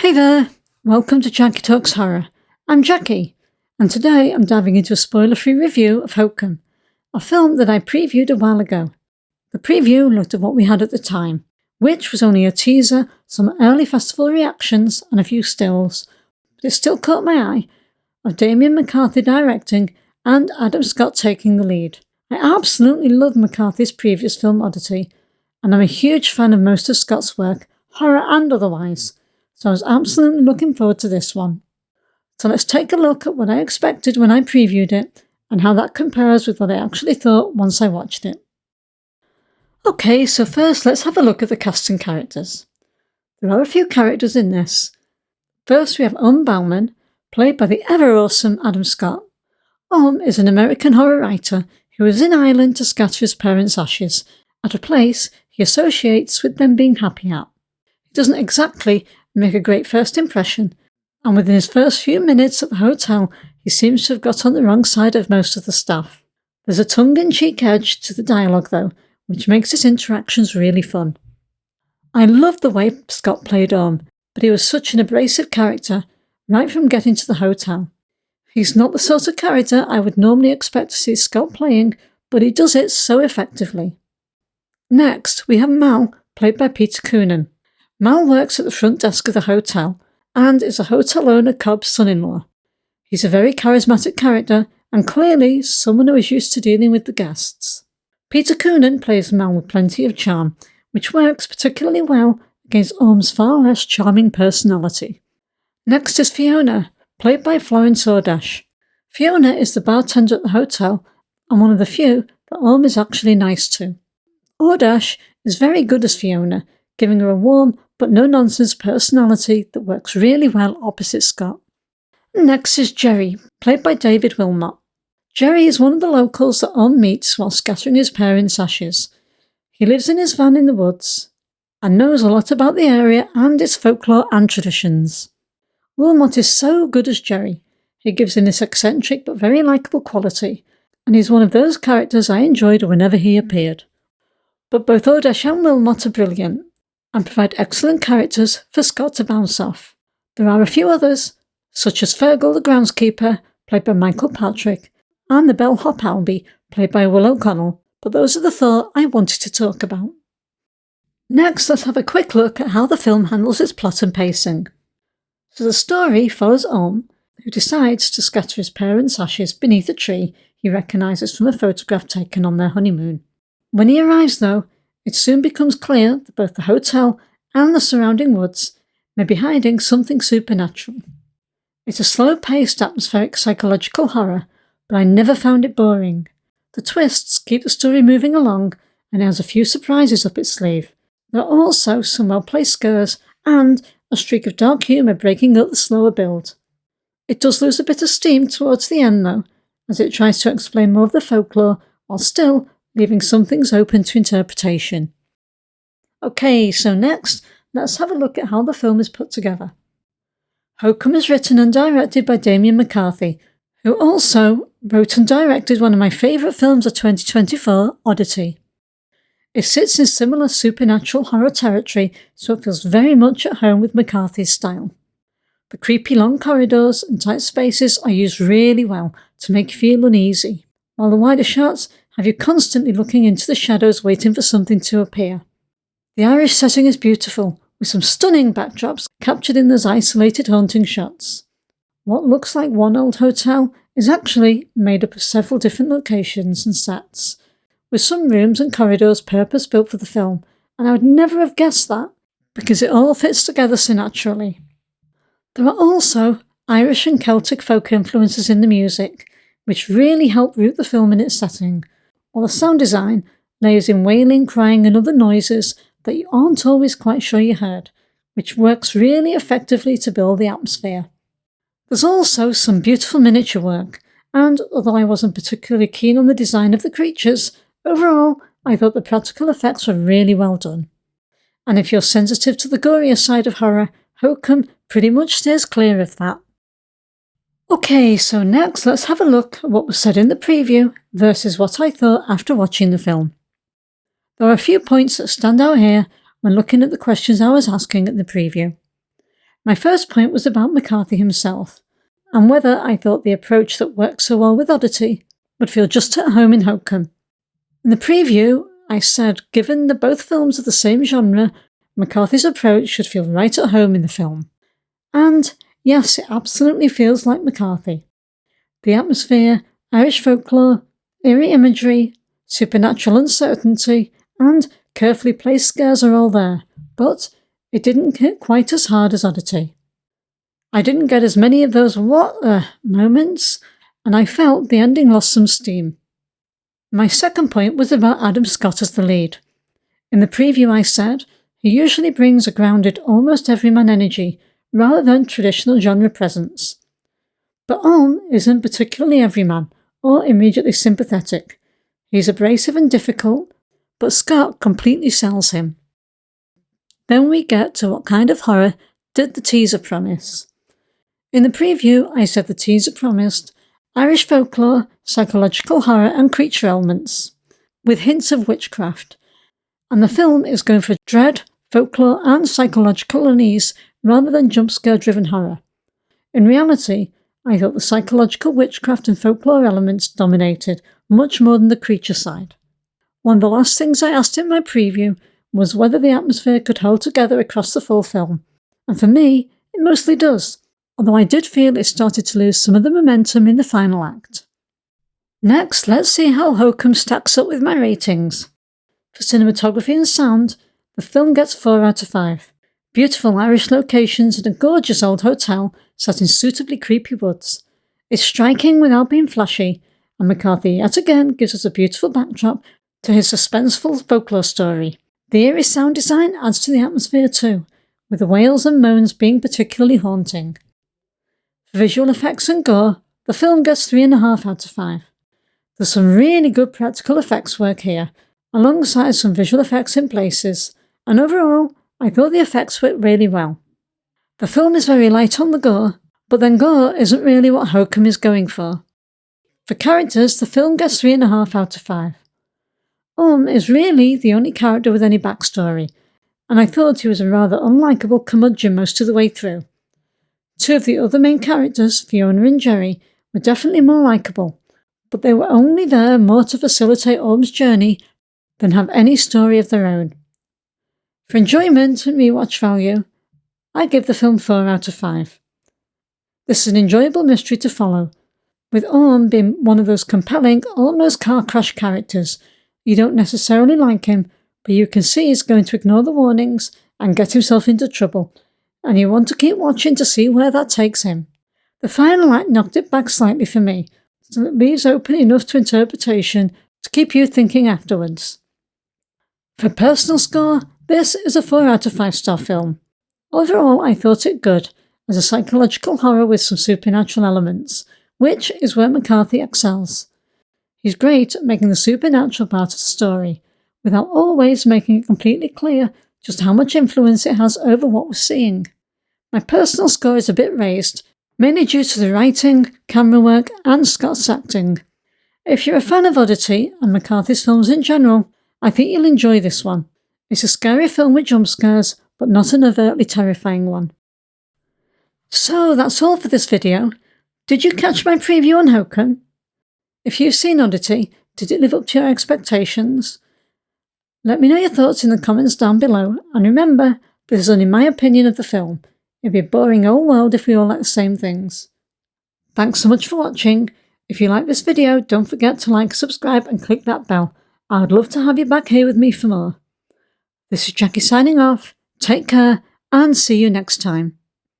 Hey there, welcome to Jackie Talks Horror. I'm Jackie, and today I'm diving into a spoiler-free review of Hokum, a film that I previewed a while ago. The preview looked at what we had at the time, which was only a teaser, some early festival reactions, and a few stills, but it still caught my eye, of Damian McCarthy directing and Adam Scott taking the lead. I absolutely love McCarthy's previous film Oddity, and I'm a huge fan of most of Scott's work, horror and otherwise, so I was absolutely looking forward to this one. So let's take a look at what I expected when I previewed it, and how that compares with what I actually thought once I watched it. Okay, so first let's have a look at the cast and characters. There are a few characters in this. First we have Ohm Bauman, played by the ever-awesome Adam Scott. Ohm is an American horror writer who is in Ireland to scatter his parents' ashes, at a place he associates with them being happy at. He doesn't exactly make a great first impression, and within his first few minutes at the hotel, he seems to have got on the wrong side of most of the staff. There's a tongue-in-cheek edge to the dialogue though, which makes his interactions really fun. I loved the way Scott played Ohm, but he was such an abrasive character, right from getting to the hotel. He's not the sort of character I would normally expect to see Scott playing, but he does it so effectively. Next, we have Mal, played by Peter Coonan. Mal works at the front desk of the hotel, and is a hotel owner Cobb's son-in-law. He's a very charismatic character, and clearly someone who is used to dealing with the guests. Peter Coonan plays Mal with plenty of charm, which works particularly well against Ohm's far less charming personality. Next is Fiona, played by Florence Ordash. Fiona is the bartender at the hotel, and one of the few that Ohm is actually nice to. Ordash is very good as Fiona, giving her a warm but no-nonsense personality that works really well opposite Scott. Next is Jerry, played by David Wilmot. Jerry is one of the locals that Ohm meets while scattering his parents' ashes. He lives in his van in the woods, and knows a lot about the area and its folklore and traditions. Wilmot is so good as Jerry. He gives him this eccentric but very likeable quality, and he's one of those characters I enjoyed whenever he appeared. But both Ordash and Wilmot are brilliant, and provide excellent characters for Scott to bounce off. There are a few others, such as Fergal the groundskeeper, played by Michael Patrick, and the bellhop Albie, played by Will O'Connell, but those are the four I wanted to talk about. Next, let's have a quick look at how the film handles its plot and pacing. So the story follows Ohm, who decides to scatter his parents' ashes beneath a tree he recognises from a photograph taken on their honeymoon. When he arrives though, it soon becomes clear that both the hotel and the surrounding woods may be hiding something supernatural. It's a slow-paced, atmospheric psychological horror, but I never found it boring. The twists keep the story moving along, and it has a few surprises up its sleeve. There are also some well-placed scares and a streak of dark humour breaking up the slower build. It does lose a bit of steam towards the end though, as it tries to explain more of the folklore while still leaving some things open to interpretation. Okay, so next, let's have a look at how the film is put together. Hokum is written and directed by Damian McCarthy, who also wrote and directed one of my favourite films of 2024, Oddity. It sits in similar supernatural horror territory, so it feels very much at home with McCarthy's style. The creepy long corridors and tight spaces are used really well to make you feel uneasy, while the wider shots have you constantly looking into the shadows waiting for something to appear. The Irish setting is beautiful, with some stunning backdrops captured in those isolated haunting shots. What looks like one old hotel is actually made up of several different locations and sets, with some rooms and corridors purpose-built for the film, and I would never have guessed that, because it all fits together so naturally. There are also Irish and Celtic folk influences in the music, which really help root the film in its setting, while the sound design layers in wailing, crying and other noises that you aren't always quite sure you heard, which works really effectively to build the atmosphere. There's also some beautiful miniature work, and although I wasn't particularly keen on the design of the creatures, overall I thought the practical effects were really well done. And if you're sensitive to the gorier side of horror, Hokum pretty much steers clear of that. Okay, so next let's have a look at what was said in the preview versus what I thought after watching the film. There are a few points that stand out here when looking at the questions I was asking at the preview. My first point was about McCarthy himself, and whether I thought the approach that worked so well with Oddity would feel just at home in Hokum. In the preview, I said given that both films are the same genre, McCarthy's approach should feel right at home in the film. And yes, it absolutely feels like McCarthy. The atmosphere, Irish folklore, eerie imagery, supernatural uncertainty, and carefully placed scares are all there, but it didn't hit quite as hard as Oddity. I didn't get as many of those moments, and I felt the ending lost some steam. My second point was about Adam Scott as the lead. In the preview I said, he usually brings a grounded, almost everyman energy, rather than traditional genre presence. But Ohm isn't particularly everyman, or immediately sympathetic. He's abrasive and difficult, but Scott completely sells him. Then we get to what kind of horror did the teaser promise. In the preview, I said the teaser promised Irish folklore, psychological horror and creature elements, with hints of witchcraft. And the film is going for dread, folklore and psychological unease rather than jump-scare-driven horror. In reality, I thought the psychological witchcraft and folklore elements dominated much more than the creature side. One of the last things I asked in my preview was whether the atmosphere could hold together across the full film, and for me, it mostly does, although I did feel it started to lose some of the momentum in the final act. Next, let's see how Hokum stacks up with my ratings. For cinematography and sound, the film gets 4 out of 5. Beautiful Irish locations and a gorgeous old hotel set in suitably creepy woods. It's striking without being flashy, and McCarthy yet again gives us a beautiful backdrop to his suspenseful folklore story. The eerie sound design adds to the atmosphere too, with the wails and moans being particularly haunting. For visual effects and gore, the film gets 3.5 out of 5. There's some really good practical effects work here, alongside some visual effects in places, and overall, I thought the effects worked really well. The film is very light on the gore, but then gore isn't really what Hokum is going for. For characters, the film gets 3.5 out of 5. Ohm is really the only character with any backstory, and I thought he was a rather unlikable curmudgeon most of the way through. 2 of the other main characters, Fiona and Jerry, were definitely more likeable, but they were only there more to facilitate Ohm's journey than have any story of their own. For enjoyment and rewatch value, I give the film 4 out of 5. This is an enjoyable mystery to follow, with Ohm being one of those compelling, almost car crash characters. You don't necessarily like him, but you can see he's going to ignore the warnings and get himself into trouble, and you want to keep watching to see where that takes him. The final act knocked it back slightly for me, so it leaves open enough to interpretation to keep you thinking afterwards. For personal score, this is a 4 out of 5 star film. Overall, I thought it good, as a psychological horror with some supernatural elements, which is where McCarthy excels. He's great at making the supernatural part of the story, without always making it completely clear just how much influence it has over what we're seeing. My personal score is a bit raised, mainly due to the writing, camera work, and Scott's acting. If you're a fan of Oddity and McCarthy's films in general, I think you'll enjoy this one. It's a scary film with jump scares, but not an overtly terrifying one. So that's all for this video. Did you catch my preview on Hokum? If you've seen Oddity, did it live up to your expectations? Let me know your thoughts in the comments down below, and remember, this is only my opinion of the film. It'd be a boring old world if we all like the same things. Thanks so much for watching. If you like this video, don't forget to like, subscribe and click that bell. I would love to have you back here with me for more. This is Jackie signing off. Take care and see you next time.